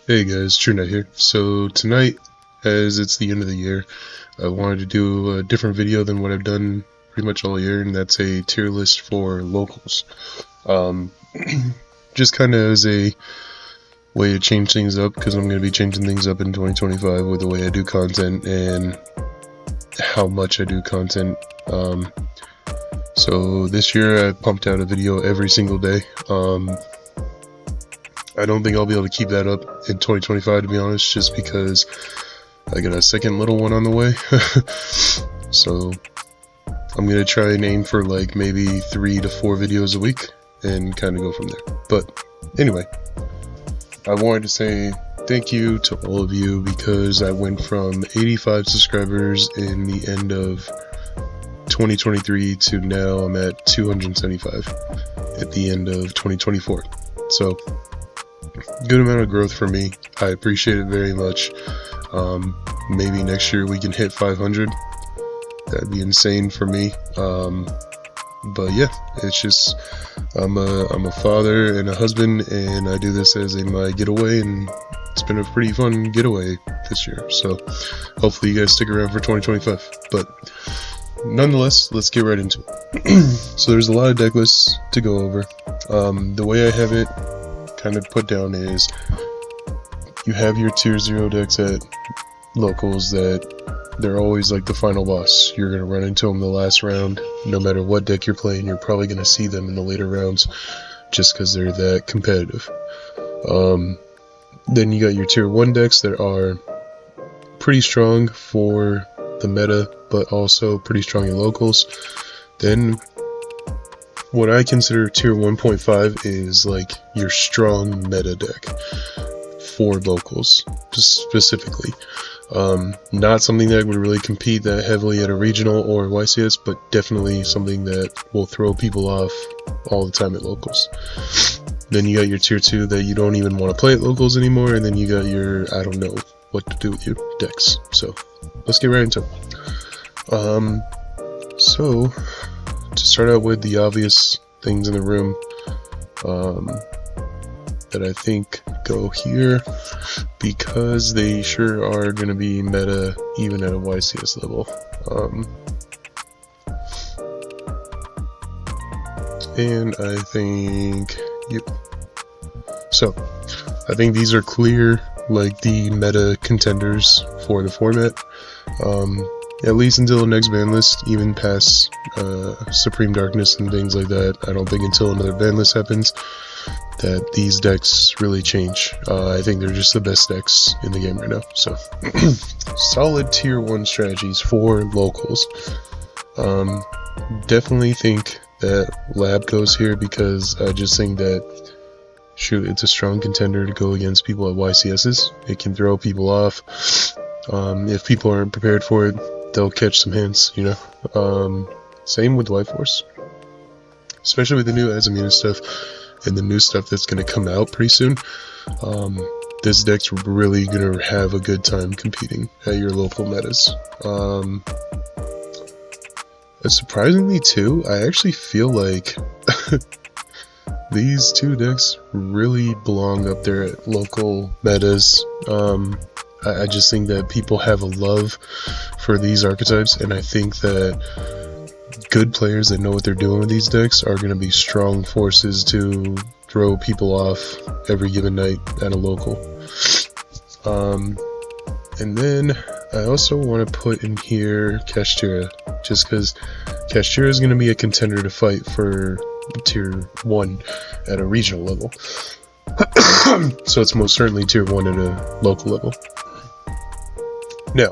Hey guys, TrueNet here. So tonight, as it's the end of the year, I wanted to do a different video than what I've done pretty much all year, and that's a tier list for locals. Just kind of as a way to change things up, because I'm going to be changing things up in 2025 with the way I do content and how much I do content. So this year I pumped out a video every single day. I don't think I'll be able to keep that up in 2025, to be honest, just because I got a second little one on the way. So I'm going to try and aim for like maybe 3 to 4 videos a week and kind of go from there. But anyway, I wanted to say thank you to all of you, because I went from 85 subscribers in the end of 2023 to now I'm at 275 at the end of 2024. So good amount of growth for me. I appreciate it very much. Maybe next year we can hit 500. That'd be insane for me. But yeah, it's just I'm a father and a husband, and I do this as my getaway, and it's been a pretty fun getaway this year. So hopefully you guys stick around for 2025. But nonetheless, let's get right into it. So there's a lot of deck lists to go over. The way I have it kind of put down is you have your tier 0 decks at locals that they're always like the final boss. You're going to run into them the last round. No matter what deck you're playing, you're probably going to see them in the later rounds just because they're that competitive. Then you got your tier 1 decks that are pretty strong for the meta, but also pretty strong in locals. Then what I consider tier 1.5 is like your strong meta deck for locals specifically. Not something that would really compete that heavily at a regional or YCS, but definitely something that will throw people off all the time at locals. Then you got your tier 2 that you don't even want to play at locals anymore, and then you got your I don't know what to do with your decks. So let's get right into it. So to start out with the obvious things in the room that I think go here, because they sure are going to be meta even at a YCS level. And I think, yep. So I think these are clear, like the meta contenders for the format. At least until the next ban list, even past Supreme Darkness and things like that. I don't think until another ban list happens that these decks really change. I think they're just the best decks in the game right now. So solid tier 1 strategies for locals. Definitely think that Lab goes here, because I just think that, shoot, it's a strong contender to go against people at YCSs. It can throw people off. If people aren't prepared for it, they'll catch some hints, you know. Same with Life Force, especially with the new Azamina stuff and the new stuff that's going to come out pretty soon. This deck's really going to have a good time competing at your local metas. Surprisingly too, I actually feel like these two decks really belong up there at local metas. I just think that people have a love for these archetypes, and I think that good players that know what they're doing with these decks are going to be strong forces to throw people off every given night at a local. And then I also want to put in here Kashtira, just because Kashtira is going to be a contender to fight for tier 1 at a regional level. So it's most certainly tier 1 at a local level. Now,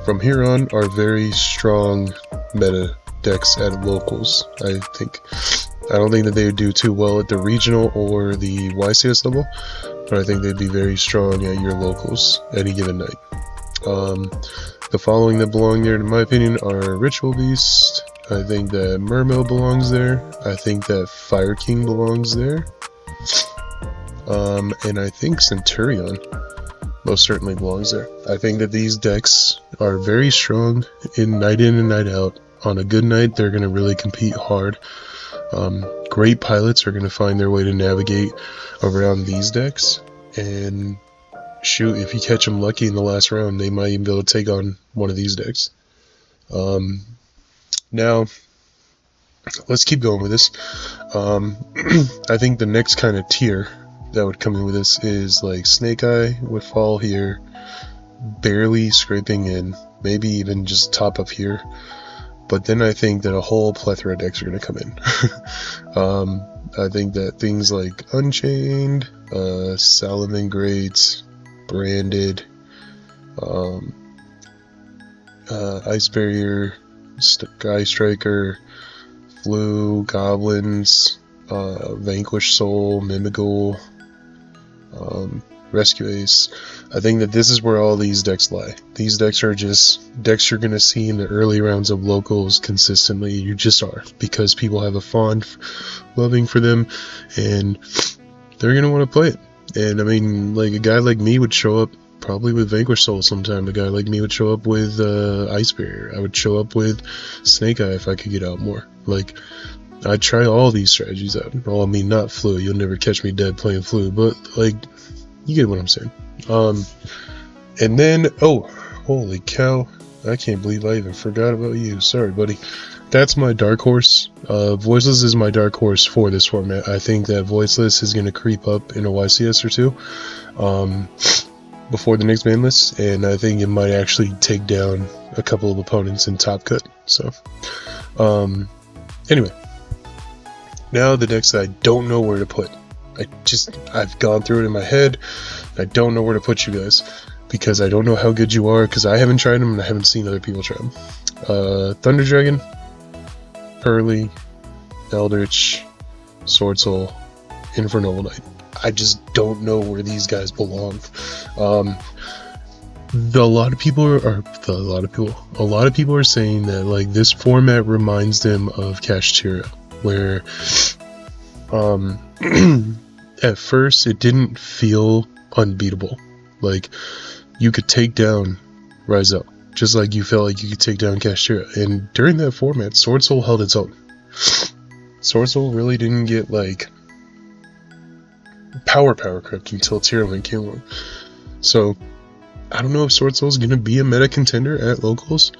from here on are very strong meta decks at locals, I think. I don't think that they would do too well at the regional or the YCS level, but I think they'd be very strong at your locals any given night. The following that belong there, in my opinion, are Ritual Beast. I think that Mermail belongs there. I think that Fire King belongs there. And I think Centurion most certainly belongs there. I think that these decks are very strong in and night out. On a good night, they're going to really compete hard. Great pilots are going to find their way to navigate around these decks. and shoot, if you catch them lucky in the last round, they might even be able to take on one of these decks. Now, let's keep going with this. I think the next kind of tier that would come in with this is like Snake Eye would fall here, barely scraping in, maybe even just top up here. But then I think that a whole plethora of decks are going to come in. I think that things like Unchained, Salomon Greats, Branded, Ice Barrier, Sky Striker, Flu, Goblins, Vanquish Soul, Mimigal, Rescue Ace. I think that this is where all these decks lie. These decks are just decks you're going to see in the early rounds of locals consistently. You just are, because people have a fond loving for them, and they're going to want to play it. And I mean, like, a guy like me would show up probably with Vanquish Soul sometime. A guy like me would show up with Ice Barrier. I would show up with Snake Eye if I could get out more. Like, I'd try all these strategies out. Well, I mean, not Flu. You'll never catch me dead playing Flu, but, like, you get what I'm saying. And then, oh, holy cow, I can't believe I even forgot about you. Sorry, buddy. That's my dark horse. Voiceless is my dark horse for this format. I think that Voiceless is going to creep up in a YCS or two before the next ban list, and I think it might actually take down a couple of opponents in Top Cut. So, anyway, now the decks that I don't know where to put. I've gone through it in my head. I don't know where to put you guys, because I don't know how good you are, because I haven't tried them and I haven't seen other people try them. Thunder Dragon, Pearly, Eldritch, Sword Soul, Infernoble Knight. I just don't know where these guys belong. A lot of people are saying that, like, this format reminds them of Kashtira, where at first it didn't feel unbeatable. Like, you could take down Rise Up, just like you felt like you could take down Kashtira. And during that format, Sword Soul held its own. Sword Soul really didn't get, like, power crept until Tier 1 came along. So, I don't know if Sword Soul is going to be a meta contender at locals.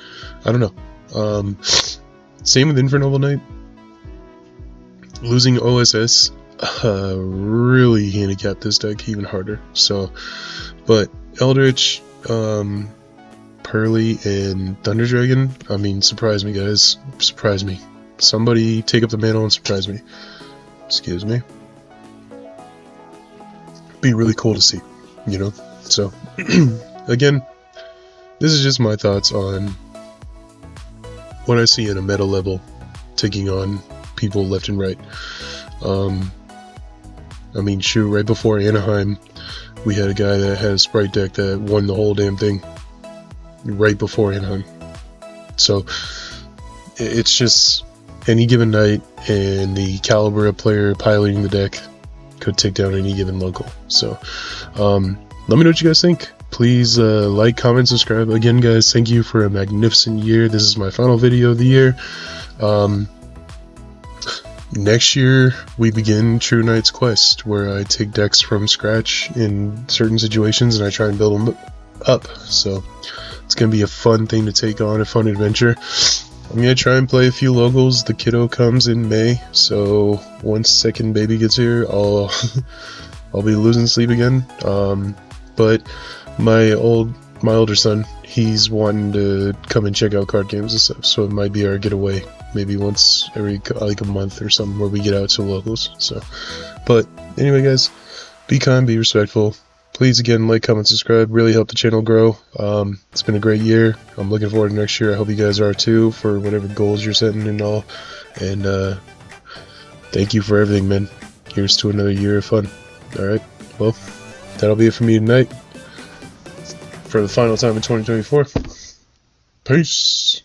I don't know. Same with Infernoble Knight. Losing OSS really handicapped this deck even harder. So, but Eldritch, Pearly, and Thunder Dragon, I mean, surprise me, guys. Surprise me. Somebody take up the mantle and surprise me. Excuse me. Be really cool to see, you know? So, again, this is just my thoughts on what I see at a meta level, taking on people left and right. I mean, shoot, right before Anaheim, we had a guy that had a Sprite deck that won the whole damn thing right before Anaheim. So, it's just any given night, and the caliber of player piloting the deck could take down any given local. So, let me know what you guys think. Please like, comment, subscribe. Again, guys, thank you for a magnificent year. This is my final video of the year. Next year, we begin True Knight's Quest, where I take decks from scratch in certain situations and I try and build them up. So, it's going to be a fun thing to take on, a fun adventure. I'm going to try and play a few locals. The kiddo comes in May, so once second baby gets here, I'll be losing sleep again. But my older son, he's wanting to come and check out card games and stuff, so it might be our getaway, maybe once every like a month or something, where we get out to locals. So, but anyway, guys, be kind, be respectful. Please, again, like, comment, subscribe. Really help the channel grow. It's been a great year. I'm looking forward to next year. I hope you guys are too, for whatever goals you're setting and all. And thank you for everything, man. Here's to another year of fun. Alright, well, that'll be it for me tonight, for the final time in 2024. Peace.